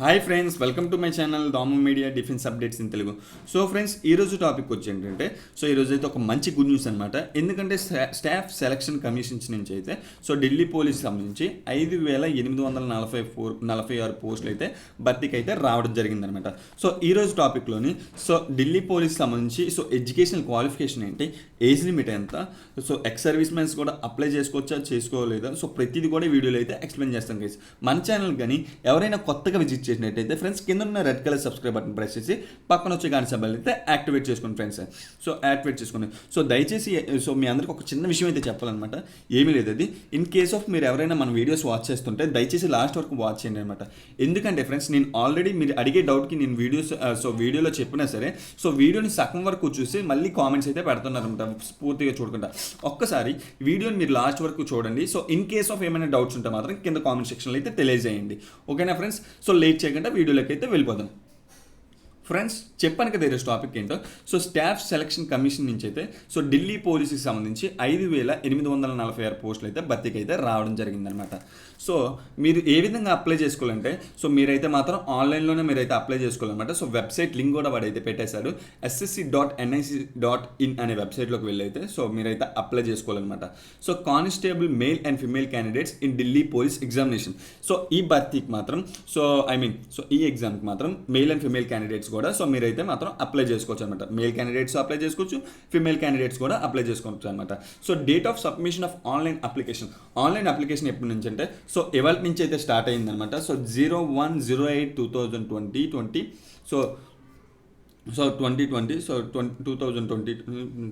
Hi friends, welcome to my channel Damu media defence updates in Telugu. So friends, ఈరోజు topic వచ్చి ఏంటంటే ఈరోజు అయితే ఒక మంచి గుడ్ న్యూస్ అనమాట. ఎందుకంటే స్టాఫ్ సెలక్షన్ కమిషన్స్ నుంచి అయితే ఢిల్లీ పోలీస్ సంబంధించి 5,846 పోస్టులు అయితే భర్తీకి అయితే రావడం జరిగిందనమాట. ఈరోజు టాపిక్లోని ఢిల్లీ పోలీస్ సంబంధించి ఎడ్యుకేషనల్ క్వాలిఫికేషన్ ఏంటి, ఏజ్ లిమిట్ ఎంత, ఎక్స్ సర్వీస్ మెన్స్ కూడా అప్లై చేసుకోవచ్చా చేసుకోలేదా, ప్రతిదీ కూడా వీడియోలో అయితే ఎక్స్ప్లెయిన్ చేస్తాను గైస్. మన ఛానల్ కానీ ఎవరైనా కొత్తగా విజిట్ చేసినట్టయితే ఫ్రెండ్స్ కింద ఉన్న red colour subscribe button press చేసి పక్కన వచ్చే గంట సింబల్ అయితే యాక్టివేట్ చేసుకోండి ఫ్రెండ్స్. యాక్టివేట్ చేసుకోండి. దయచేసి మీ అందరికి ఒక చిన్న విషయం అయితే చెప్పాలన్నమాట. ఏమీ లేదు, అది ఇన్ కేస్ ఆఫ్ మీరు ఎవరైనా మన వీడియోస్ వాచ్ చేస్తుంటే దయచేసి లాస్ట్ వరకు వాచ్ చేయండి అనమాట. ఎందుకంటే ఫ్రెండ్స్, నేను ఆల్రెడీ మీరు అడిగే డౌట్కి నేను వీడియోలో చెప్పినా సరే వీడియోని సగం వరకు చూసి మళ్ళీ కామెంట్స్ అయితే పెడుతున్నారనమాట పూర్తిగా చూడకుండా. ఒక్కసారి వీడియోని మీరు లాస్ట్ వరకు చూడండి. ఇన్ కేస్ ఆఫ్ ఏమైనా డౌట్స్ ఉంటే మాత్రం కింద కామెంట్ సెక్షన్లో అయితే తెలియజేయండి. ఓకేనా ఫ్రెండ్స్? లేట్ చేయకుండా వీడియోలోకి అయితే వెళ్ళిపోదాం. ఫ్రెండ్స్, చెప్పాను కదా ఈరోజు టాపిక్ ఏంటో. స్టాఫ్ సెలక్షన్ కమిషన్ నుంచి అయితే ఢిల్లీ పోలీసుకి సంబంధించి 5,846 పోస్టులు అయితే భర్తీకి అయితే రావడం జరిగిందనమాట. మీరు ఏ విధంగా అప్లై చేసుకోవాలంటే మీరైతే మాత్రం ఆన్లైన్లోనే మీరైతే అప్లై చేసుకోవాలన్నమాట. వెబ్సైట్ లింక్ కూడా వాడైతే పెట్టేశాడు. ssc.nic.in అనే వెబ్సైట్లోకి వెళ్ళైతే మీరైతే అప్లై చేసుకోవాలన్నమాట. Constable male and female candidates in Delhi police examination. ఈ భర్తీకి మాత్రం ఈ ఎగ్జామ్కి మాత్రం మేల్ అండ్ ఫిమేల్ క్యాండిడేట్స్ కూడా మీరైతే మాత్రం అప్లై చేసుకోవచ్చు అనమాట. మేల్ క్యాండిడేట్స్ అప్లై చేసుకోవచ్చు, ఫిమేల్ క్యాండిడేట్స్ కూడా అప్లై చేసుకోవచ్చు అనమాట. Date of submission of online application ఎప్పటి నుంచి అంటే ఇవాళ నుంచి అయితే స్టార్ట్ అయిందనమాట. 01/08/2020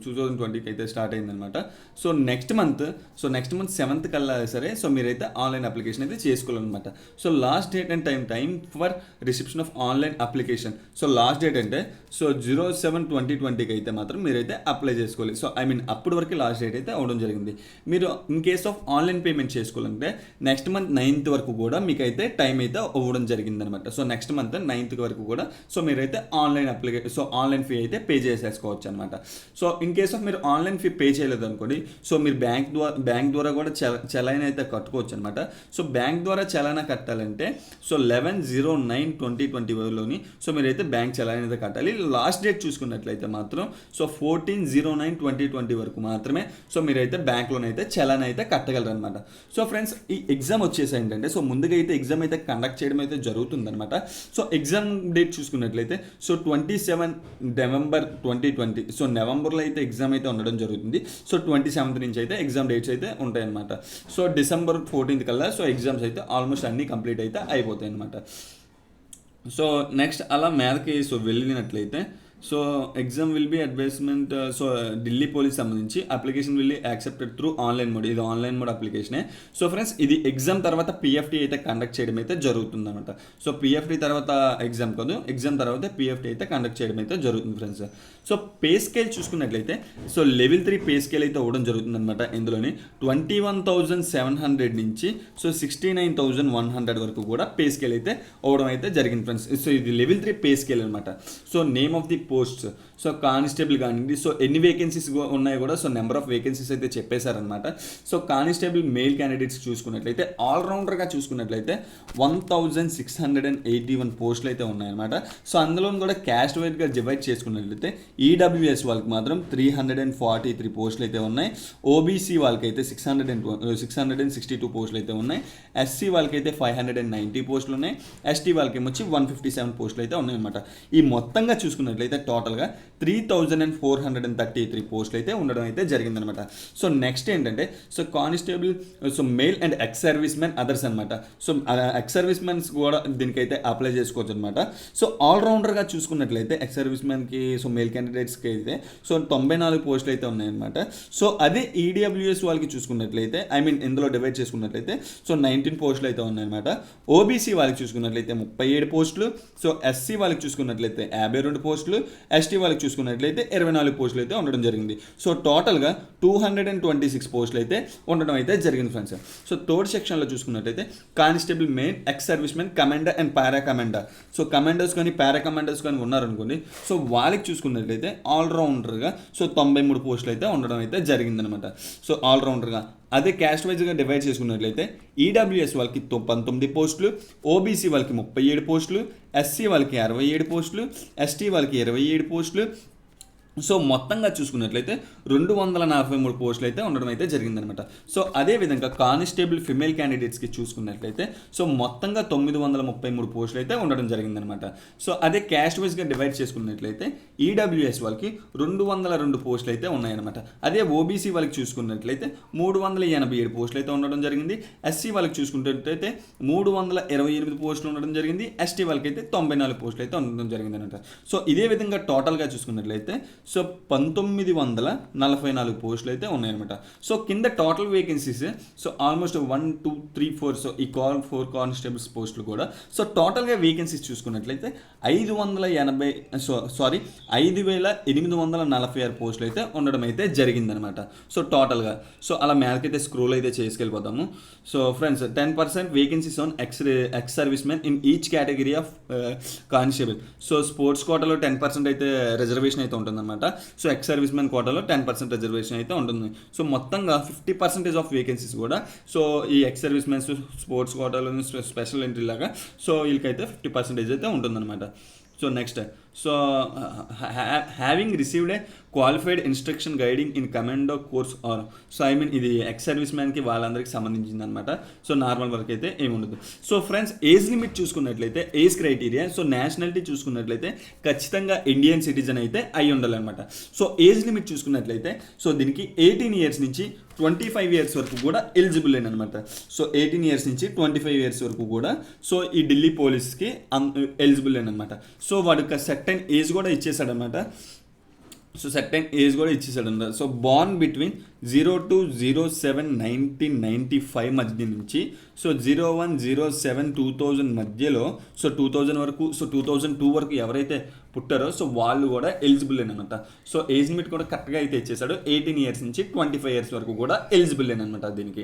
2020కి అయితే స్టార్ట్ అయిందనమాట. నెక్స్ట్ మంత్ 7th కల్లా సరే మీరైతే ఆన్లైన్ అప్లికేషన్ అయితే చేసుకోవాలన్నమాట. Last date and time for reception of online application. Last date అంటే 07/2020కి అయితే మాత్రం మీరైతే అప్లై చేసుకోవాలి. అప్పటి వరకు లాస్ట్ డేట్ అయితే అవ్వడం జరిగింది. మీరు in case of online payment చేసుకోవాలంటే నెక్స్ట్ మంత్ 9th వరకు కూడా మీకు అయితే టైం అయితే అవ్వడం జరిగిందనమాట. నెక్స్ట్ మంత్ 9th వరకు కూడా మీరైతే ఆన్లైన్ ఆన్లైన్ ఫీ అయితే పే చేసేసుకోవచ్చు అనమాట. ఇన్ కేస్ ఆఫ్ మీరు ఆన్లైన్ ఫీ పే చేయలేదు అనుకోండి, మీరు బ్యాంక్ ద్వారా కూడా చలానా అయితే కట్టుకోవచ్చు అనమాట. బ్యాంక్ ద్వారా చలానా కట్టాలంటే 11/09/2020లోని మీరైతే బ్యాంక్ చలానా అయితే కట్టాలి. లాస్ట్ డేట్ చూసుకున్నట్లయితే మాత్రం 14/09/2020 వరకు మాత్రమే మీరైతే బ్యాంక్లోనైతే చలానా అయితే కట్టగలరు అనమాట. ఫ్రెండ్స్, ఈ ఎగ్జామ్ వచ్చేసి ఏంటంటే ముందుగా అయితే ఎగ్జామ్ అయితే కండక్ట్ చేయడం అయితే జరుగుతుందన్నమాట. ఎగ్జామ్ డేట్ చూసుకున్నట్లయితే 27 November 2020. నవంబర్లో అయితే ఎగ్జామ్ అయితే ఉండడం జరుగుతుంది. 27th నుంచి అయితే ఎగ్జామ్ డేట్స్ అయితే ఉంటాయన్నమాట. December 14th కల్లా ఎగ్జామ్స్ అయితే ఆల్మోస్ట్ అన్నీ కంప్లీట్ అయితే అయిపోతాయి అనమాట. నెక్స్ట్ అలా మీదకి వెళ్ళినట్లయితే exam will be advertisement. Delhi police సంబంధించి application will be accepted through online mode. ఇది ఆన్లైన్ మోడ్ అప్లికేషనే. ఫ్రెండ్స్, ఇది ఎగ్జామ్ తర్వాత పిఎఫ్టీ అయితే కండక్ట్ చేయడం అయితే జరుగుతుంది అనమాట. పిఎఫ్టీ తర్వాత ఎగ్జామ్ కాదు, ఎగ్జామ్ తర్వాత పిఎఫ్టీ అయితే కండక్ట్ చేయడం అయితే జరుగుతుంది ఫ్రెండ్స్. పే స్కేల్ చూసుకున్నట్లయితే లెవెల్ 3 పే స్కేల్ అయితే అవ్వడం జరుగుతుంది అనమాట. ఇందులోని 21,700 నుంచి 69,100 వరకు కూడా పే స్కేల్ అయితే అవ్వడం అయితే జరిగింది ఫ్రెండ్స్. ఇది లెవెల్ 3 పే స్కేల్ అనమాట. Name of the posts constable కానివ్వండి, ఎన్ని వేకెన్సీస్ ఉన్నాయో కూడా నెంబర్ ఆఫ్ వేకెన్సీస్ అయితే చెప్పేశారనమాట. కానిస్టేబుల్ మేల్ క్యాండిడేట్స్ చూసుకున్నట్లయితే ఆల్రౌండర్గా చూసుకున్నట్లయితే 1,681 పోస్టులు అయితే ఉన్నాయన్నమాట. అందులో కూడా క్యాస్ట్ వైజ్గా డివైడ్ చేసుకున్నట్లయితే ఈడబ్ల్యూఎస్ వాళ్ళకి మాత్రం 343 పోస్టులు అయితే ఉన్నాయి. ఓబీసీ వాళ్ళకైతే 662 పోస్టులు అయితే ఉన్నాయి. ఎస్సీ వాళ్ళకైతే 590 పోస్టులు ఉన్నాయి. ఎస్టీ వాళ్ళకి వచ్చి 157 పోస్టులు అయితే ఉన్నాయన్నమాట. ఈ మొత్తంగా చూసుకున్నట్లయితే టోటల్గా 3,433 పోస్టులు అయితే ఉండడం అయితే జరిగిందనమాట. నెక్స్ట్ ఏంటంటే constable male and X service men others అనమాట. ఎక్స్ సర్వీస్ మెన్స్ కూడా దీనికైతే అప్లై చేసుకోవచ్చు అనమాట. ఆల్రౌండర్గా చూసుకున్నట్లయితే ఎక్స్ సర్వీస్ మెన్కి మేల్ క్యాండిడేట్స్కి అయితే 94 పోస్టులు అయితే ఉన్నాయన్నమాట. అదే ఈడబ్ల్యూఎస్ వాళ్ళకి చూసుకున్నట్లయితే ఇందులో డివైడ్ చేసుకున్నట్లయితే 19 పోస్టులు అయితే ఉన్నాయన్నమాట. ఓబీసీ వాళ్ళకి చూసుకున్నట్లయితే 37 పోస్టులు. ఎస్సీ వాళ్ళకి చూసుకున్నట్లయితే 52 పోస్టులు. ఎస్టీ వాళ్ళకి చూసుకున్నట్లయితే 24 పోస్టులు అయితే ఉండడం జరిగింది. టోటల్గా 226 పోస్టులు అయితే ఉండడం అయితే జరిగింది ఫ్రెండ్స్. థర్డ్ సెక్షన్లో చూసుకున్నట్లయితే constable main X service men commander and para commander. Commanders కానీ పారా కమాండర్స్ కానీ ఉన్నారనుకోండి, వాళ్ళకి చూసుకున్నట్లయితే ఆల్రౌండర్గా 93 పోస్టులు అయితే ఉండడం అయితే జరిగిందనమాట. ఆల్రౌండర్గా అదే క్యాస్ట్ వైజ్గా డివైడ్ చేసుకున్నట్లయితే ఈడబ్ల్యూఎస్ వాళ్ళకి 19 పోస్టులు, ఓబీసీ వాళ్ళకి 37 పోస్టులు, ఎస్సీ వాళ్ళకి 67 పోస్టులు, ఎస్టీ వాళ్ళకి 27 పోస్టులు. సో మొత్తంగా చూసుకున్నట్లయితే 243 పోస్టులు అయితే ఉండడం అయితే జరిగిందనమాట. సో అదేవిధంగా కానిస్టేబుల్ ఫిమేల్ క్యాండిడేట్స్కి చూసుకున్నట్లయితే సో మొత్తంగా 933 పోస్టులు అయితే ఉండడం జరిగిందనమాట. సో అదే క్యాస్ట్ వైజ్గా డివైడ్ చేసుకున్నట్లయితే ఈడబ్ల్యూఎస్ వాళ్ళకి 202 పోస్టులు అయితే ఉన్నాయన్నమాట. అదే ఓబీసీ వాళ్ళకి చూసుకున్నట్లయితే 387 పోస్టులు అయితే ఉండడం జరిగింది. ఎస్సీ వాళ్ళకి చూసుకున్నట్లయితే 328 పోస్టులు ఉండడం జరిగింది. ఎస్టీ వాళ్ళకి అయితే 94 పోస్టులు అయితే ఉండడం జరిగిందనమాట. సో ఇదే విధంగా టోటల్గా చూసుకున్నట్లయితే సో 1944 పోస్టులు అయితే ఉన్నాయన్నమాట. సో కింద total vacancies so almost 1 2 3 4 so ఈ 4 కానిస్టేబుల్స్ పోస్టులు కూడా సో టోటల్గా వేకెన్సీస్ చూసుకున్నట్లయితే 5846 పోస్టులు అయితే ఉండడం అయితే జరిగిందనమాట. సో టోటల్గా సో అలా మేరకైతే స్క్రోల్ అయితే చేసుకెళ్ళిపోతాము. So friends 10% vacancies on ex service men in each category of constable. So sports కోటాలో 10% అయితే రిజర్వేషన్ అయితే ఉంటుందన్నమాట. సో ఎక్స్ సర్వీస్ మెన్ కోటాలో 10% రిజర్వేషన్ అయితే ఉంటుంది. సో మొత్తంగా 50% ఆఫ్ వేకెన్సీస్ కూడా సో ఈ ఎక్స్ సర్వీస్ మెన్స్ స్పోర్ట్స్ కోటాలో స్పెషల్ ఎంట్రీ లాగా సో వీళ్ళకైతే 50% అయితే ఉంటుందన్నమాట. So next so having received a qualified instruction guiding in commando course or so ఇది ఎక్స్ సర్వీస్ మ్యాన్కి వాళ్ళందరికీ సంబంధించింది అనమాట. సో నార్మల్ వరకు అయితే ఏమి ఉండదు. సో ఫ్రెండ్స్ ఏజ్ లిమిట్ చూసుకున్నట్లయితే ఏజ్ క్రైటీరియా సో నేషనాలిటీ చూసుకున్నట్లయితే ఖచ్చితంగా ఇండియన్ సిటిజన్ అయితే అయి ఉండాలన్నమాట. సో ఏజ్ లిమిట్ చూసుకున్నట్లయితే సో దీనికి 18 ఇయర్స్ నుంచి 25 ఇయర్స్ వరకు కూడా ఎలిజిబుల్ అనమాట. సో 18 ఇయర్స్ నుంచి 25 ఇయర్స్ వరకు కూడా సో ఈ ఢిల్లీ పోలీస్కి ఎలిజిబుల్ అనమాట. సో వాడికి సర్టెన్ ఏజ్ కూడా ఇచ్చేసాడనమాట. సో సర్టెన్ ఏజ్ కూడా ఇచ్చేసాడనమాట. సో బోర్న్ బిట్వీన్ 0 to 07/1995 మధ్య నుంచి సో 01/07/2000 మధ్యలో సో 2000 వరకు సో 2002 వరకు ఎవరైతే పుట్టారో సో వాళ్ళు కూడా ఎలిజిబుల్ అనమాట. సో ఏజ్ లిమిట్ కూడా కరెక్ట్గా అయితే ఇచ్చేసాడు. 18 ఇయర్స్ నుంచి 25 ఇయర్స్ వరకు కూడా ఎలిజిబుల్ అనమాట దీనికి.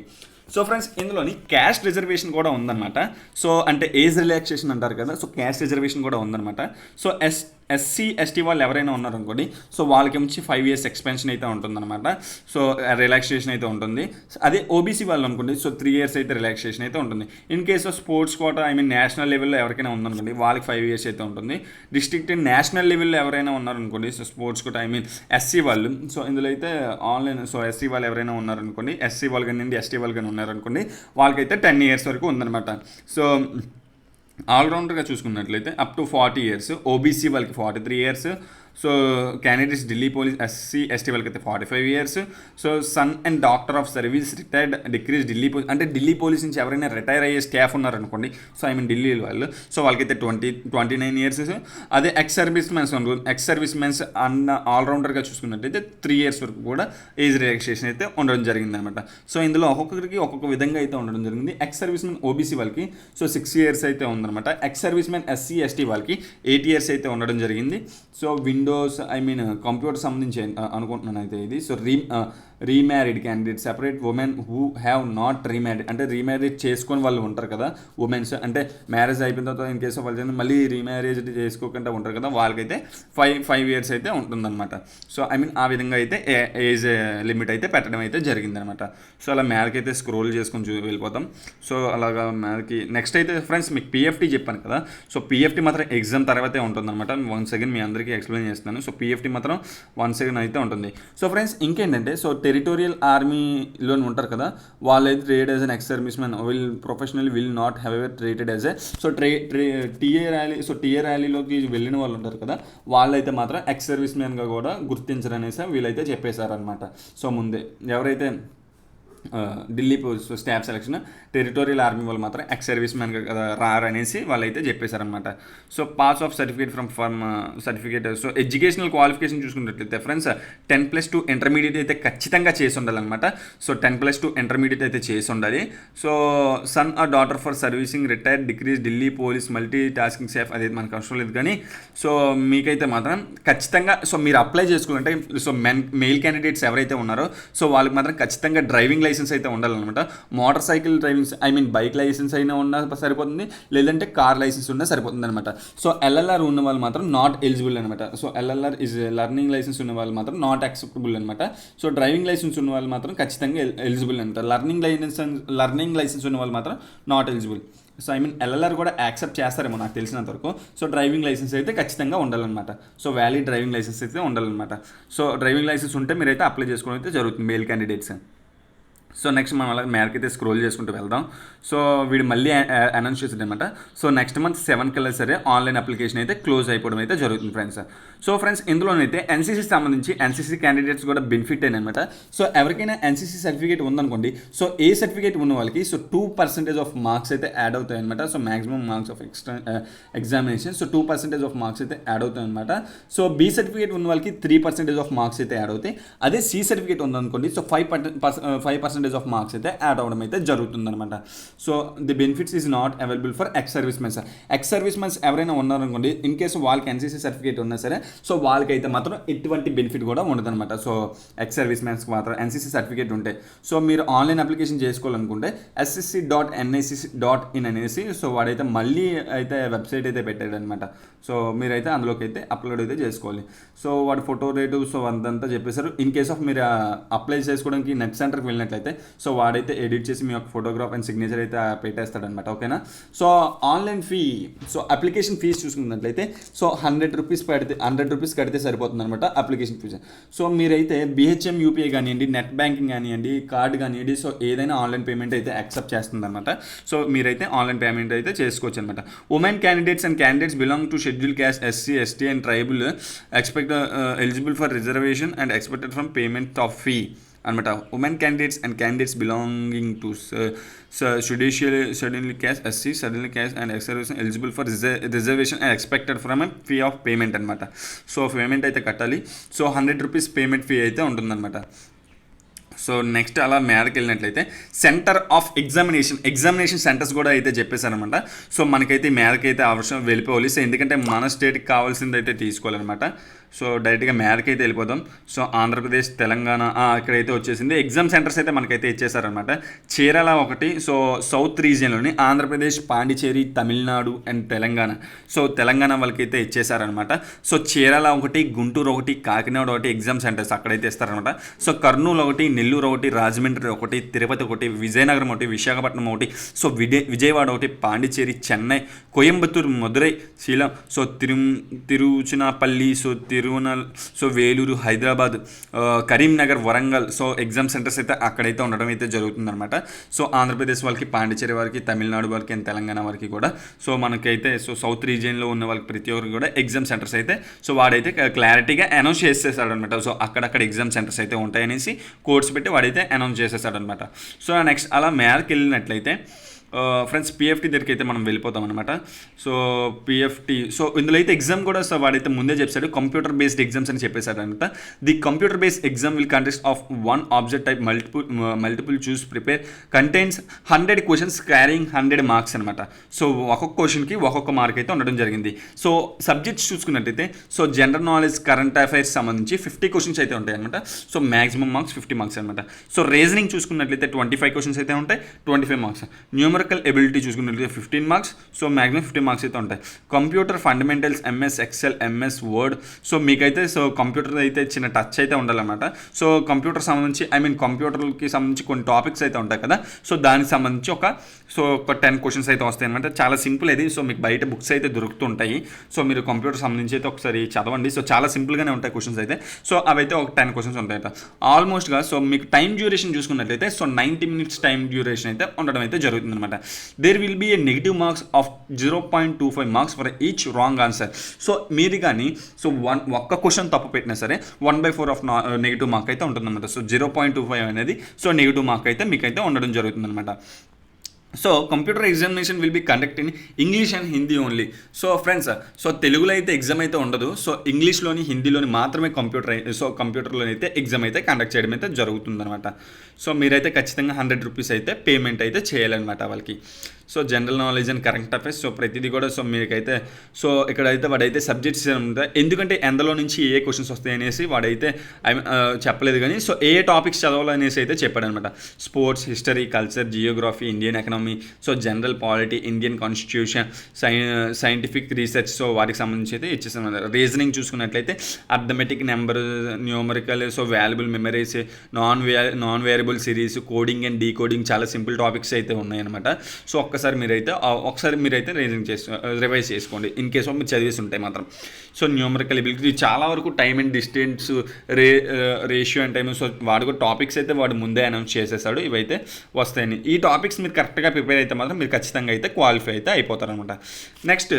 సో ఫ్రెండ్స్ ఇందులోని క్యాస్ట్ రిజర్వేషన్ కూడా ఉందన్నమాట. సో అంటే ఏజ్ రిలాక్సేషన్ అంటారు కదా, సో క్యాస్ట్ రిజర్వేషన్ కూడా ఉందన్నమాట. సో ఎస్సీ ఎస్టీ వాళ్ళు ఎవరైనా ఉన్నారనుకోండి సో వాళ్ళకి నుంచి 5 ఇయర్స్ ఎక్స్పెన్షన్ అయితే ఉంటుందన్నమాట. సో రిలాక్సేషన్ అయితే ఉంటుంది. అదే ఓబీసీ వాళ్ళు అనుకోండి సో 3 ఇయర్స్ అయితే రిలాక్సేషన్ అయితే ఉంటుంది. In case of sports quota national లెవెల్లో ఎవరికైనా ఉందనుకోండి వాళ్ళకి 5 ఇయర్స్ అయితే ఉంటుంది. డిస్ట్రిక్ట్ నేషనల్ లెవెల్లో ఎవరైనా ఉన్నారనుకోండి సో స్పోర్ట్స్ కోటా ఎస్సీ వాళ్ళు సో ఇందులో అయితే ఆన్లైన్ సో ఎస్సీ వాళ్ళు ఎవరైనా ఉన్నారనుకోండి ఎస్సీ వాళ్ళు కానీ ఎస్టీ వాళ్ళు కానీ ఉన్నారనుకోండి వాళ్ళకైతే 10 ఇయర్స్ వరకు ఉందన్నమాట. సో ఆల్రౌండర్గా చూసుకున్నట్లయితే అప్ టు 40 ఇయర్స్, ఓబీసీ వాళ్ళకి 43 years, so candidates Delhi police SC ST వాళ్ళకి అయితే 45 years. So son and daughter of service retired డిక్రీజ్ ఢిల్లీ పోలీస్ అంటే ఢిల్లీ పోలీస్ నుంచి ఎవరైనా రిటైర్ అయ్యే స్టాఫ్ ఉన్నారనుకోండి సో ఢిల్లీ వాళ్ళు సో వాళ్ళకైతే 29 ఇయర్స్. అదే ఎక్స్ సర్వీస్ మెన్స్ అన్న ఆల్రౌండర్గా చూసుకున్నట్టయితే 3 ఇయర్స్ వరకు కూడా ఏజ్ రిలాక్సేషన్ అయితే ఉండడం జరిగిందనమాట. సో ఇందులో ఒక్కొక్కరికి ఒక్కొక్క విధంగా అయితే ఉండడం జరిగింది. ఎక్స్ సర్వీస్ మెన్ ఓబీసీ వాళ్ళకి సో 6 ఇయర్స్ అయితే ఉందన్నమాట. X service men SC ST వాళ్ళకి 8 ఇయర్స్ అయితే ఉండడం జరిగింది. సో విండోస్ కంప్యూటర్ సంబంధించి అనుకుంటున్నాను అయితే ఇది. So remarried candidate separate women who have not remarried అంటే రీమ్యారేజ్ చేసుకొని వాళ్ళు ఉంటారు కదా ఉమెన్స్ అంటే మ్యారేజ్ అయిపోయిన తర్వాత ఇన్ కేసు వాళ్ళు మళ్ళీ రీమ్యారేజ్ చేసుకోకుండా ఉంటారు కదా వాళ్ళకైతే 5 ఇయర్స్ అయితే ఉంటుందన్నమాట. సో ఆ విధంగా అయితే ఏజ్ లిమిట్ అయితే పెట్టడం అయితే జరిగిందనమాట. సో అలా మేరకైతే స్క్రోల్ చేసుకొని వెళ్ళిపోతాం. సో అలాగా మేరకి నెక్స్ట్ అయితే ఫ్రెండ్స్ మీకు పిఎఫ్టీ చెప్పాను కదా. సో పిఎఫ్టీ మాత్రం ఎగ్జామ్ తర్వాతే ఉంటుందన్నమాట. 1 సెకండ్ మీ అందరికీ ఎక్స్ప్లెయిన్ చేస్తున్నాను. సో పిఎఫ్టీ మాత్రం 1 సెకండ్ అయితే ఉంటుంది. సో ఫ్రెండ్స్ ఇంకేంటంటే సో టెరిటోరియల్ ఆర్మీలో ఉంటారు కదా వాళ్ళైతే trade as an ex service man professional will not have ever treated as a so TA ర్యాలీలోకి వెళ్ళిన వాళ్ళు ఉంటారు కదా వాళ్ళైతే మాత్రం ఎక్స్ సర్వీస్ మ్యాన్గా కూడా గుర్తించరనేసి వీళ్ళైతే చెప్పేశారనమాట. సో ముందే ఎవరైతే Delhi police staff selection territorial army వాళ్ళు మాత్రం ఎక్స్ సర్వీస్ మ్యాన్ రారనేసి వాళ్ళైతే చెప్పేశారనమాట. So pass of certificate from certificate. So educational qualification చూసుకున్నట్లయితే ఫ్రెండ్స్ 10+2 ఇంటర్మీడియట్ అయితే ఖచ్చితంగా చేసి ఉండాలన్నమాట. సో 10+2 ఇంటర్మీడియట్ అయితే చేసి ఉండాలి. So son or daughter for servicing retired డిక్రీజ్ Delhi police multi tasking staff అదైతే మనకు అవసరం లేదు. కానీ సో మీకైతే మాత్రం ఖచ్చితంగా సో మీరు అప్లై చేసుకోవాలంటే సో మెయిల్ క్యాండిడేట్స్ ఎవరైతే ఉన్నారో సో వాళ్ళకి మాత్రం ఖచ్చితంగా డ్రైవింగ్ లైసెన్స్ అయితే ఉండాలన్నమాట. Motor cycle driving bike licence అయినా ఉన్నా సరిపోతుంది, లేదంటే కార్ లైసెన్స్ ఉన్నా సరిపోతుంది అనమాట. సో ఎల్ఎల్ఆర్ ఉన్న వాళ్ళు మాత్రం నాట్ ఎలిజిబుల్ అనమాట. So LLR is learning licence ఉన్న వాళ్ళు మాత్రం నాట్ యాక్సెప్టబుల్ అనమాట. సో డ్రైవింగ్ లైసెన్స్ ఉన్న వాళ్ళు మాత్రం ఖచ్చితంగా ఎలిజిబుల్ అనమాట. లర్నింగ్ లైసెన్స్ ఉన్న వాళ్ళు మాత్రం నాట్ ఎలిజిబుల్. సో ఎల్ఎల్ఆర్ కూడా యాక్సెప్ట్ చేస్తారేమో నాకు తెలిసినంత వరకు. సో డ్రైవింగ్ లైసెన్స్ అయితే ఖచ్చితంగా ఉండాలన్నమాట. సో వ్యాలిడ్ డ్రైవింగ్ లైసెన్స్ అయితే ఉండాలన్నమాట. సో డ్రైవింగ్ లైసెన్స్ ఉంటే మీరైతే అప్లై చేసుకోవడం అయితే జరుగుతుంది మేల్ క్యాండిడేట్స్. సో నెక్స్ట్ మనం అలా మేరకు అయితే స్క్రోల్ చేసుకుంటూ వెళ్దాం. సో వీడు మళ్ళీ అనౌన్స్ చేసాడు అనమాట. సో నెక్స్ట్ మంత్ 7 కల్లా సరే ఆన్లైన్ అప్లికేషన్ అయితే క్లోజ్ అయిపోవడం అయితే జరుగుతుంది ఫ్రెండ్స్. సో ఫ్రెండ్స్ ఇందులోనైతే ఎన్సీసీ సంబంధించి ఎన్సీసీ క్యాండిడేట్స్ కూడా బెనిఫిట్ అనమాట. సో ఎవరికైనా ఎన్సీసీ సర్టిఫికేట్ ఉందనుకోండి, సో ఏ సర్టిఫికేట్ ఉన్న వాళ్ళకి సో 2% ఆఫ్ మార్క్స్ అయితే యాడ్ అవుతాయి అనమాట. So maximum marks of examination, so 2% of marks అయితే యాడ్ అవుతాయి అనమాట. సో బి సర్టిఫికేట్ ఉన్న వాళ్ళకి 3% ఆఫ్ మార్క్స్ అయితే యాడ్ అవుతాయి. అదే సి సర్టిఫికేట్ ఉందనుకోండి, సో 5% ఆఫ్ మార్క్స్ అయితే యాడ్ అవడం అయితే జరుగుతుందన్నమాట. So the benefits is not available for ex service mens. Ex service mens ఎవరైనా ఉన్నారనుకోండి, ఇన్ కేసు వాళ్ళకి ఎన్సీసీ సర్టిఫికేట్ ఉన్నా సరే, సో వాళ్ళకైతే మాత్రం ఎటువంటి బెనిఫిట్ కూడా ఉండదన్నమాట. సో ఎక్స్ సర్వీస్ మెన్స్కి మాత్రం ఎన్సీసీ సర్టిఫికేట్ ఉంటే, సో మీరు ఆన్లైన్ అప్లికేషన్ చేసుకోవాలనుకుంటే ssc.nic.in అనేసి సో వాడైతే మళ్ళీ అయితే వెబ్సైట్ అయితే పెట్టాడనమాట. సో మీరైతే అందులోకి అయితే అప్లోడ్ అయితే చేసుకోవాలి. సో వాడి ఫోటో రేటు సో అంతా చెప్పేశారు. ఇన్ కేస్ ఆఫ్ మీరు అప్లై చేసుకోవడానికి నెట్ సెంటర్కి వెళ్ళినట్లయితే సో వాడైతే ఎడిట్ చేసి మీ యొక్క ఫోటోగ్రాఫ్ అండ్ సిగ్నేచర్ అయితే పెట్టేస్తాడనమాట. ఓకేనా. So online fee, so application fee చూసుకున్నట్లయితే సో 100 రూపీస్ కడితే సరిపోతుంది అనమాట అప్లికేషన్ ఫీజు. సో మీరైతే బిహెచ్ఎం యూపీఐ కానివ్వండి, నెట్ బ్యాంకింగ్ కానివ్వండి, కార్డ్ కానివ్వండి, సో ఏదైనా ఆన్లైన్ పేమెంట్ అయితే యాక్సెప్ట్ చేస్తుంది అనమాట. సో మీరైతే ఆన్లైన్ పేమెంట్ అయితే చేసుకోవచ్చు అనమాట. Women candidates and candidates belong to schedule caste SC, ST and tribal eligible for reservation and expected from payment of fee అనమాట. Women candidates and candidates belonging to schedule caste SC, schedule caste and ఎక్సర్వేషన్ eligible for reservation and expected from fee of payment అనమాట. So payment అయితే కట్టాలి. So 100 rupees payment fee అయితే ఉంటుందన్నమాట. So next అలా మేరకు వెళ్ళినట్లయితే సెంటర్ ఆఫ్ ఎగ్జామినేషన్ సెంటర్స్ కూడా అయితే చెప్పేశారనమాట. సో మనకైతే మేరకైతే అవసరం వెళ్ళిపోవాలి. సో ఎందుకంటే మన స్టేట్కి కావాల్సింది అయితే తీసుకోవాలన్నమాట. సో డైరెక్ట్గా మేరకు అయితే వెళ్ళిపోదాం. సో ఆంధ్రప్రదేశ్, తెలంగాణ ఇక్కడైతే వచ్చేసింది. ఎగ్జామ్ సెంటర్స్ అయితే మనకైతే ఇచ్చేసారనమాట. చీరాల ఒకటి, సో సౌత్ రీజియన్లోని ఆంధ్రప్రదేశ్, పాండిచేరి, తమిళనాడు అండ్ తెలంగాణ. సో తెలంగాణ వాళ్ళకైతే ఇచ్చేసారనమాట. సో చీరాల ఒకటి, గుంటూరు ఒకటి, కాకినాడ ఒకటి ఎగ్జామ్ సెంటర్స్ అక్కడైతే ఇస్తారనమాట. సో కర్నూలు ఒకటి, నెల్లూరు ఒకటి, రాజమండ్రి ఒకటి, తిరుపతి ఒకటి, విజయనగరం ఒకటి, విశాఖపట్నం ఒకటి, సో విజయవాడ ఒకటి, Pondicherry, Chennai, Coimbatore, Madurai, Salem, so Tiruchirappalli, so so Vellore, Hyderabad, Karimnagar, Warangal, so exam centres అయితే అక్కడైతే ఉండడం అయితే జరుగుతుందన్నమాట. సో ఆంధ్రప్రదేశ్ వాళ్ళకి, పాండిచేరి వారికి, తమిళనాడు వారికి అండ్ తెలంగాణ వారికి కూడా సో మనకైతే సో సౌత్ రీజియన్లో ఉన్న వాళ్ళకి ప్రతి ఒక్కరికి కూడా ఎగ్జామ్ సెంటర్స్ అయితే సో వాడైతే క్లారిటీగా అనౌన్స్ చేసేసాడనమాట. సో అక్కడక్కడ ఎగ్జామ్ సెంటర్స్ అయితే ఉంటాయనేసి కోడ్స్ పెట్టి వాడైతే అనౌన్స్ చేసేసాడనమాట. సో నెక్స్ట్ అలా మేరకు వెళ్ళినట్లయితే ఫ్రెండ్స్ పిఎఫ్టీ దగ్గరికి అయితే మనం వెళ్ళిపోతాం అనమాట. సో పిఎఫ్టీ, సో ఇందులో అయితే ఎగ్జామ్ కూడా సో వాడైతే ముందే చెప్పాడు కంప్యూటర్ బేస్డ్ ఎగ్జామ్స్ అని చెప్పేశాడు అనమాట. The computer based exam will contest of 1 object type multiple choose prepare contains 100 questions carrying 100 marks అనమాట. సో ఒక్కొక్క క్వశ్చన్కి ఒక్కొక్క మార్క్ అయితే ఉండడం జరిగింది. సో సబ్జెక్ట్స్ చూసుకున్నట్టయితే so general knowledge, current affairs సంబంధించి 50 క్వశ్చన్స్ అయితే ఉంటాయి అనమాట. సో మ్యాక్సిమం మార్క్స్ 50 మార్క్స్ అనమాట. సో రీజనింగ్ చూసుకున్నట్లయితే 25 క్వశ్చన్స్ అయితే ఉంటాయి, 25 మార్క్స్. న్యూమరికల్ ఎబిలిటీ చూసుకున్నట్లయితే 15 మార్క్స్, సో మ్యాక్సిమం 50 మార్క్స్ అయితే ఉంటాయి. Computer fundamentals, MS Excel, MS word, so మీకైతే సో కంప్యూటర్ అయితే చిన్న టచ్ అయితే ఉండాలన్నమాట. సో కంప్యూటర్ సంబంధించి కంప్యూటర్కి సంబంధించి కొన్ని టాపిక్స్ అయితే ఉంటాయి కదా, సో దానికి సంబంధించి ఒక 10 క్వశ్చన్స్ అయితే వస్తాయి అనమాట. చాలా సింపుల్ ఇది. సో మీకు బయట బుక్స్ అయితే దొరుకుతుంటాయి. సో మీరు కంప్యూటర్ సంబంధించి అయితే ఒకసారి చదవండి. సో చాలా సింపుల్గానే ఉంటాయి క్వశ్చన్స్ అయితే. సో అవైతే ఒక 10 క్వశ్చన్స్ ఉంటాయట ఆల్మోస్ట్గా. సో మీకు టైం డ్యూరేషన్ చూసుకున్నట్లయితే సో 90 minutes టైం డ్యూరేషన్ అయితే ఉండడం అయితే జరుగుతుంది అనమాట. There will be a negative marks of 0.25 marks for each wrong answer. So మీరు కానీ సో ఒక్క క్వశ్చన్ తప్పు పెట్టినా సరే 1/4 ఆఫ్ నెగిటివ్ మార్క్ అయితే ఉంటుందన్నమాట. సో 0.25 అనేది సో నెగిటివ్ మార్క్ అయితే మీకైతే ఉండడం జరుగుతుందన్నమాట. So computer examination will be conduct in English and Hindi only. So friends, so తెలుగులో అయితే ఎగ్జామ్ అయితే ఉండదు. సో ఇంగ్లీష్లోని, హిందీలోని మాత్రమే కంప్యూటర్లో అయితే ఎగ్జామ్ అయితే కండక్ట్ చేయడం అయితే జరుగుతుందన్నమాట. సో మీరైతే ఖచ్చితంగా 100 రూపీస్ అయితే పేమెంట్ అయితే చేయాలన్నమాట వాళ్ళకి. So general knowledge and current affairs, so ప్రతిదీ కూడా సో మీకైతే సో ఇక్కడైతే వాడైతే సబ్జెక్ట్స్ ఉంటాయి, ఎందుకంటే అందులో నుంచి ఏ క్వశ్చన్స్ వస్తాయి అనేసి వాడైతే చెప్పలేదు కానీ సో ఏ టాపిక్స్ చదవాలనేసి అయితే చెప్పాడనమాట. Sports, history, culture, Geography, Indian economy, so general polity, Indian constitution, scientific research, so వాటికి సంబంధించి అయితే ఇచ్చేసాను. రీజనింగ్ చూసుకున్నట్లయితే arithmetic, number, numerical, so valuable memories, non variable series, coding and decoding, చాలా సింపుల్ టాపిక్స్ అయితే ఉన్నాయన్నమాట. సో ఒకసారి మీరైతే రివైజ్ చేసుకోండి ఇన్ కేస్ ఆఫ్ మీరు చదివేసి ఉంటాయి మాత్రం. సో న్యూమరికల్ ఎబిలిటీ చాలా వరకు time and distance, ratio and time, so వాడు కూడా టాపిక్స్ అయితే వాడు ముందే అనౌన్స్ చేసేసాడు ఇవైతే వస్తాయని. ఈ టాపిక్స్ మీరు కరెక్ట్గా ప్రిపేర్ అయితే మాత్రం మీరు ఖచ్చితంగా అయితే క్వాలిఫై అయితే అయిపోతారనమాట. నెక్స్ట్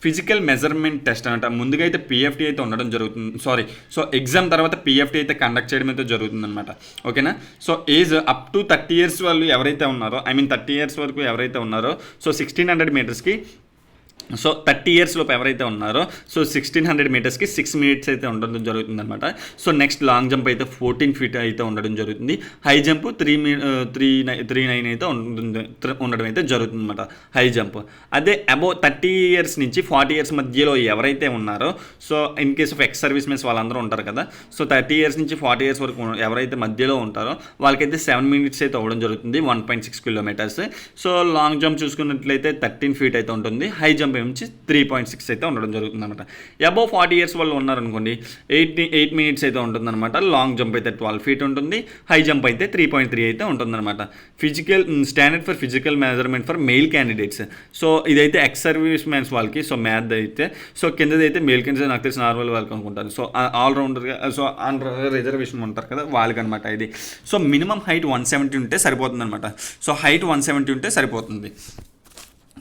ఫిజికల్ మెజర్మెంట్ టెస్ట్ అనమాట. ముందుగా అయితే పిఎఫ్టీ అయితే ఉండడం జరుగుతుంది, సో ఎగ్జామ్ తర్వాత పిఎఫ్టీ అయితే కండక్ట్ చేయడం అయితే జరుగుతుంది అనమాట. ఓకేనా. So age up to 30 years వాళ్ళు ఎవరైతే ఉన్నారో, 30 years వరకు ఎవరైతే ఉన్నారో, సో 1600 మీటర్స్కి, సో 30 years లోపు ఎవరైతే ఉన్నారో సో 1600 మీటర్స్కి 6 minutes అయితే ఉండడం జరుగుతుంది అనమాట. సో నెక్స్ట్ లాంగ్ జంప్ అయితే 14 feet అయితే ఉండడం జరుగుతుంది. హై జంప్ 339 అయితే ఉండడం అయితే జరుగుతుంది అనమాట హై జంప్. అదే అబౌవ్ 30 years నుంచి 40 years మధ్యలో ఎవరైతే ఉన్నారో, so in case of ex service mens వాళ్ళందరూ ఉంటారు కదా, సో 30 years నుంచి 40 years వరకు ఎవరైతే మధ్యలో ఉంటారో వాళ్ళకైతే 7 minutes అయితే అవ్వడం జరుగుతుంది, 1.6 kilometers. సో లాంగ్ జంప్ చూసుకున్నట్లయితే 13 feet అయితే ఉంటుంది. హై జంప్ నుంచి 3.6 అయితే ఉండడం జరుగుతుంది అనమాట. అబౌవ్ 40 years వాళ్ళు ఉన్నారనుకోండి 8 minutes అయితే ఉంటుందన్నమాట. లాంగ్ జంప్ అయితే 12 feet ఉంటుంది. హై జంప్ అయితే 3.3 అయితే ఉంటుందన్నమాట. Standard for physical measurement for male candidates. So ఇదైతే ఎక్స్ సర్వీస్ మెన్స్ వాళ్ళకి, సో మ్యాథ్ అయితే, సో కిందదైతే మెయిల్ క్యాండిడేట్స్ నాకు తెలిసి నార్మల్ వాళ్ళకి అనుకుంటారు. సో ఆల్రౌండర్గా, సో రిజర్వేషన్ ఉంటారు కదా వాళ్ళకి అనమాట ఇది. సో మినిమం హైట్ 170 ఉంటే సరిపోతుంది అనమాట. సో హైట్ 170 ఉంటే సరిపోతుంది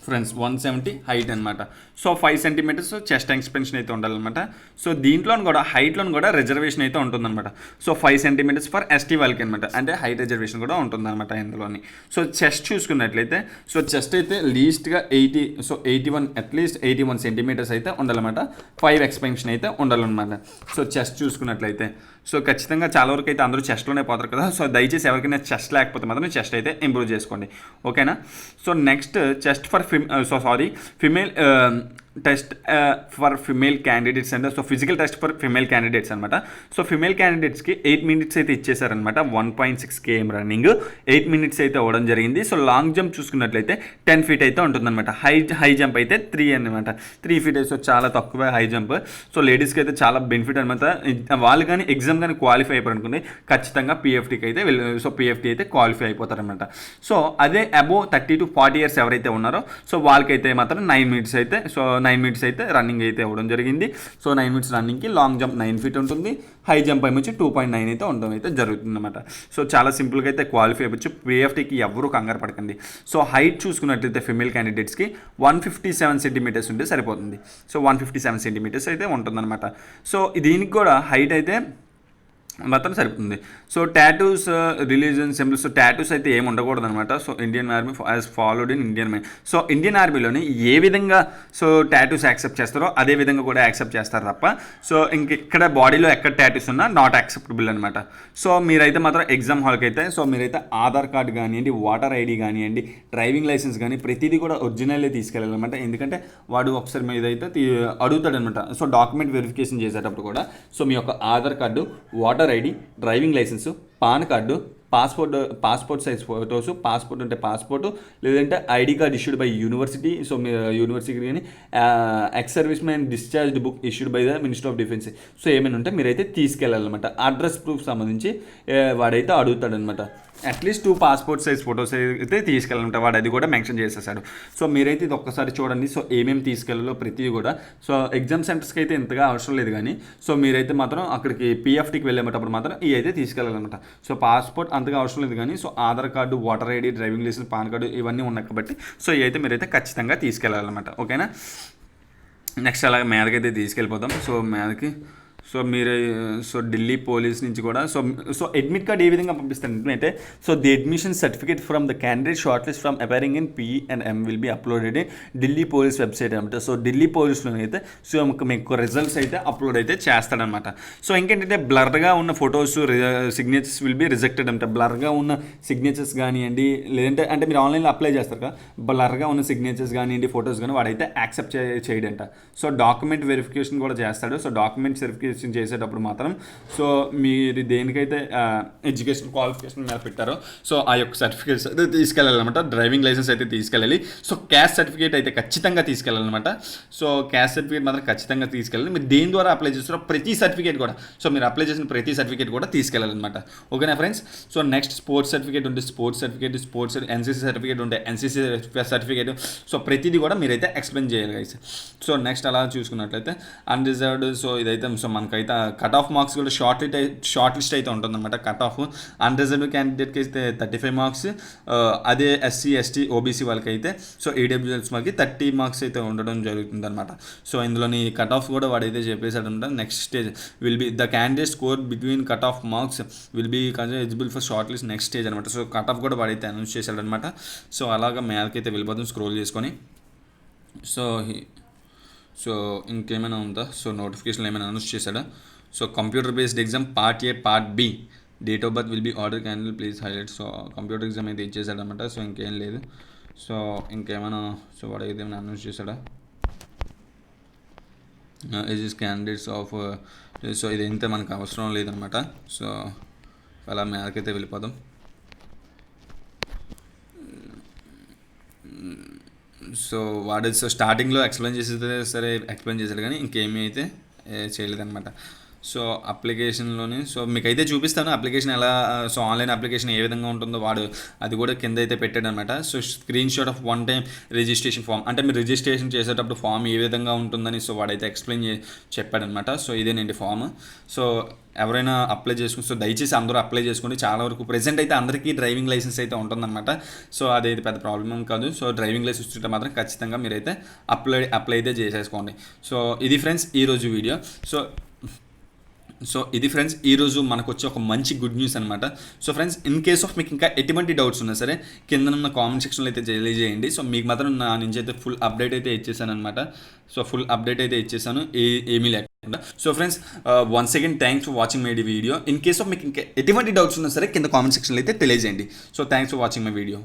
ఫ్రెండ్స్, 170 హైట్ అనమాట. సో 5 centimeters చెస్ట్ ఎక్స్పెన్షన్ అయితే ఉండాలన్నమాట. సో దీంట్లో కూడా హైట్లో కూడా రిజర్వేషన్ అయితే ఉంటుందన్నమాట. సో 5 centimeters ఫర్ ఎస్టీ వాళ్ళకి అనమాట, అంటే హైట్ రిజర్వేషన్ కూడా ఉంటుందన్నమాట ఇందులోని. సో చెస్ట్ చూసుకున్నట్లయితే, సో చెస్ట్ అయితే లీస్ట్గా 81 అట్లీస్ట్ 81 centimeters అయితే ఉండాలన్నమాట. 5 ఎక్స్పెన్షన్ అయితే ఉండాలన్నమాట. సో చెస్ట్ చూసుకున్నట్లయితే, సో ఖచ్చితంగా చాలా వరకు అయితే అందరూ చెస్ట్లోనే పోతారు కదా. సో దయచేసి ఎవరికైనా చెస్ట్ లేకపోతే మాత్రం చెస్ట్ అయితే ఇంప్రూవ్ చేసుకోండి. ఓకేనా. So next chest for female test for female candidates అంటే, so physical test for female candidates అనమాట. సో ఫిమేల్ క్యాండిడేట్స్కి 8 minutes అయితే ఇచ్చేసారనమాట. 1.6 km రన్నింగ్ 8 minutes అయితే అవ్వడం జరిగింది. సో లాంగ్ జంప్ చూసుకున్నట్లయితే 10 feet అయితే ఉంటుందన్నమాట. హై జంప్ అయితే 3 అనమాట, 3 feet. సో చాలా తక్కువ హై జంప్. సో లేడీస్కి అయితే చాలా బెనిఫిట్ అనమాట. వాళ్ళు కానీ ఎగ్జామ్ కానీ క్వాలిఫై అయిపోయారు అనుకోండి, ఖచ్చితంగా పిఎఫ్టీకి అయితే సో పిఎఫ్టీ అయితే క్వాలిఫై అయిపోతారనమాట. సో అదే అబోవ్ 30 to 40 years ఎవరైతే ఉన్నారో, సో వాళ్ళకైతే మాత్రం 9 minutes అయితే, సో 9 minutes అయితే రన్నింగ్ అయితే అవ్వడం జరిగింది. సో 9 minutes రన్నింగ్కి లాంగ్ జంప్ 9 feet ఉంటుంది. హై జంప్ వచ్చి 2.9 అయితే ఉండడం అయితే జరుగుతుంది అనమాట. సో చాలా సింపుల్గా అయితే క్వాలిఫై అవ్వచ్చు. పిఎఫ్టీకి ఎవరు కంగారు పడకండి. సో హైట్ చూసుకున్నట్లయితే ఫిమేల్ క్యాండిడేట్స్కి 157 centimeters ఉంటే సరిపోతుంది. సో 157 centimeters అయితే ఉంటుందన్నమాట. సో దీనికి కూడా హైట్ అయితే మాత్రం సరిపోతుంది. So tattoos, religion symbols, so tattoos అయితే ఏమి ఉండకూడదు అనమాట. So Indian army as followed in Indian mine. So Indian ఆర్మీలోని ఏ విధంగా సో టాటూస్ యాక్సెప్ట్ చేస్తారో అదే విధంగా కూడా యాక్సెప్ట్ చేస్తారు తప్ప, సో ఇక్కడ బాడీలో ఎక్కడ టాటూస్ ఉన్నా నాట్ యాక్సెప్టబుల్ అనమాట. సో మీరైతే మాత్రం ఎగ్జామ్ హాల్కి అయితే, సో మీరైతే ఆధార్ కార్డు కానివ్వండి, ఓటర్ ఐడి కానివ్వండి, డ్రైవింగ్ లైసెన్స్ కానీ ప్రతిదీ కూడా ఒరిజినల్లే తీసుకెళ్ళాలన్నమాట. ఎందుకంటే వాడు ఒకసారి మీద అయితే అడుగుతాడనమాట. సో డాక్యుమెంట్ వెరిఫికేషన్ చేసేటప్పుడు కూడా, సో మీ యొక్క Aadhaar card, voter ID, driving licence, PAN card, passport size photos, passport అంటే పాస్పోర్టు, లేదంటే ID card issued by university, so మీ యూనివర్సిటీ కానీ ex service man discharged book issued by the minister of defence. So ఏమైనా ఉంటే మీరైతే తీసుకెళ్ళాలన్నమాట. Address proof సంబంధించి వాడైతే అడుగుతాడనమాట. అట్లీస్ట్ 2 passport సైజ్ ఫోటోస్ అయితే తీసుకెళ్ళాలంట. వాడు అది కూడా మెన్షన్ చేసేసాడు. సో మీరైతే ఇది ఒక్కసారి చూడండి. సో ఏమేమి తీసుకెళ్ళాలో ప్రతిదీ కూడా. సో ఎగ్జామ్ సెంటర్స్కి అయితే ఇంతగా అవసరం లేదు కానీ, సో మీరైతే మాత్రం అక్కడికి పిఎఫ్టీకి వెళ్ళేటప్పుడు మాత్రం ఇవి అయితే తీసుకెళ్ళాలన్నమాట. సో పాస్పోర్ట్ అంతగా అవసరం లేదు కానీ, so Aadhaar card, voter ID, driving licence, PAN card ఇవన్నీ ఉన్నాయి కాబట్టి, సో ఇవి అయితే మీరైతే ఖచ్చితంగా తీసుకెళ్ళాలన్నమాట. ఓకేనా. నెక్స్ట్ అలాగే మీదకైతే తీసుకెళ్ళిపోతాం. సో మీదకి సో మీరు సో ఢిల్లీ పోలీస్ నుంచి కూడా సో అడ్మిట్ కార్డ్ ఏ విధంగా పంపిస్తారు అంటే so the admission certificate from the candidate short list from appearing in P and M will be uploaded in Delhi police website అనమాట. సో ఢిల్లీ పోలీస్లో అయితే సో మీకు రిజల్ట్స్ అయితే అప్లోడ్ అయితే చేస్తాడనమాట. సో ఇంకేంటంటే బ్లర్గా ఉన్న photos signatures will be rejected అంటే బ్లర్గా ఉన్న సిగ్నేచర్స్ కానివ్వండి, లేదంటే అంటే మీరు ఆన్లైన్లో అప్లై చేస్తారు కదా, బ్లర్గా ఉన్న సిగ్నేచర్స్ కానివ్వండి, ఫొటోస్ కానీ వాడైతే యాక్సెప్ట్ చేయడంట. సో డాక్యుమెంట్ వెరిఫికేషన్ కూడా చేస్తాడు. సో డాక్యుమెంట్ వెరిఫికేషన్ చేసేటప్పుడు మాత్రం సో మీరు దేనికైతే ఎడ్యుకేషన్ క్వాలిఫికేషన్ మీద పెట్టారో సో ఆ యొక్క సర్టిఫికేట్స్ అయితే తీసుకెళ్ళాలన్నమాట. డ్రైవింగ్ లైసెన్స్ అయితే తీసుకెళ్ళాలి. సో క్యాస్ట్ సర్టిఫికేట్ అయితే ఖచ్చితంగా తీసుకెళ్ళాలన్నమాట. సో క్యాస్ట్ సర్టిఫికేట్ మాత్రం ఖచ్చితంగా తీసుకెళ్ళాలి. మీరు దేని ద్వారా అప్లై చేస్తారో ప్రతి సర్టిఫికేట్ కూడా సో మీరు అప్లై చేసిన ప్రతి సర్టిఫికేట్ కూడా తీసుకెళ్ళాలన్నమాట. ఓకేనా friends. So next sports certificate ఉంటే sports certificate, sports NCC certificate ఉంటే ఎన్సీసీ సర్టిఫికేట్. సో ప్రతిదీ కూడా మీరైతే ఎక్స్ప్లెయిన్ చేయాలి గైస్. సో నెక్స్ట్ అలా చూసుకున్నట్లయితే అన్రిజర్వ్డ్. సో ఇదైతే సో మనకైతే కట్ ఆఫ్ మార్క్స్ కూడా షార్ట్ లిస్ట్ అయితే ఉంటుందన్నమాట. కట్ ఆఫ్ అన్రిజర్వ్డ్ క్యాండిడేట్కి అయితే 35 మార్క్స్, అదే ఎస్సీ ఎస్టీ ఓబీసీ వాళ్ళకైతే సో ఈడబ్ల్యూఎస్ వాళ్ళకి 30 మార్క్స్ అయితే ఉండడం జరుగుతుంది అనమాట. సో ఇందులోని కట్ ఆఫ్ కూడా వాడైతే చెప్పేశాడంట. Next stage will be the candidate score between cut off marks will be eligible for short list next stage అనమాట. సో కట్ ఆఫ్ కూడా వాడైతే అనౌన్స్ చేశాడనమాట. సో అలాగా మేలకైతే వెళ్ళిపోతాం స్క్రోల్ చేసుకొని. సో ఇంకేమైనా ఉందా, సో నోటిఫికేషన్లు ఏమైనా అనౌన్స్ చేశాడా. So computer based exam part A part B date of birth will be order candle please highlight. So computer exam అయితే ఇచ్చేసాడనమాట. సో ఇంకేం లేదు. సో ఇంకేమైనా సో వాడు ఏమైనా అనౌన్స్ చేశాడా. ఇస్ క్యాండిడేట్స్ ఆఫ్ సో ఇదైతే మనకు అవసరం లేదనమాట. సో అలా మేరకైతే వెళ్ళిపోదాం. సో వాడు సో స్టార్టింగ్లో ఎక్స్ప్లెయిన్ చేసేది సరే ఎక్స్ప్లెయిన్ చేశాడు కానీ ఇంకేమీ అయితే చేయలేదన్నమాట. సో అప్లికేషన్లోని సో మీకైతే చూపిస్తాను అప్లికేషన్ ఎలా, సో ఆన్లైన్ అప్లికేషన్ ఏ విధంగా ఉంటుందో వాడు అది కూడా కింద అయితే పెట్టాడు అనమాట. So screenshot of one time registration form అంటే మీరు రిజిస్ట్రేషన్ చేసేటప్పుడు ఫామ్ ఏ విధంగా ఉంటుందని సో వాడైతే ఎక్స్ప్లెయిన్ చెప్పాడనమాట. సో ఇదేనండి ఫామ్. సో ఎవరైనా అప్లై చేసుకుని సో దయచేసి అందరూ అప్లై చేసుకోండి. చాలా వరకు ప్రెజెంట్ అయితే అందరికీ డ్రైవింగ్ లైసెన్స్ అయితే ఉంటుందన్నమాట. సో అదైతే పెద్ద ప్రాబ్లం కాదు. సో డ్రైవింగ్ లైసెన్స్ ఉంటే మాత్రం ఖచ్చితంగా మీరైతే అప్లై అయితే చేసేసుకోండి. సో ఇది ఫ్రెండ్స్ ఈరోజు వీడియో. సో ఇది ఫ్రెండ్స్ ఈరోజు మనకు వచ్చే ఒక మంచి గుడ్ న్యూస్ అనమాట. So friends in case of మీకు ఇంకా ఎటువంటి డౌట్స్ ఉన్నా సరే కింద ఉన్న కామెంట్ సెక్షన్లో అయితే తెలియజేయండి. సో మీకు మాత్రం నా నుంచి అయితే ఫుల్ అప్డేట్ అయితే ఇచ్చేసాను అనమాట. సో ఫుల్ అప్డేట్ అయితే ఇచ్చేసాను ఏమీ లేకుండా. So friends once again thanks for watching my video. In case of మీకు ఇంకా ఎటువంటి డౌట్స్ ఉన్నా సరే కింద కామెంట్ సెక్షన్లో అయితే తెలియజేయండి. So thanks for watching my video.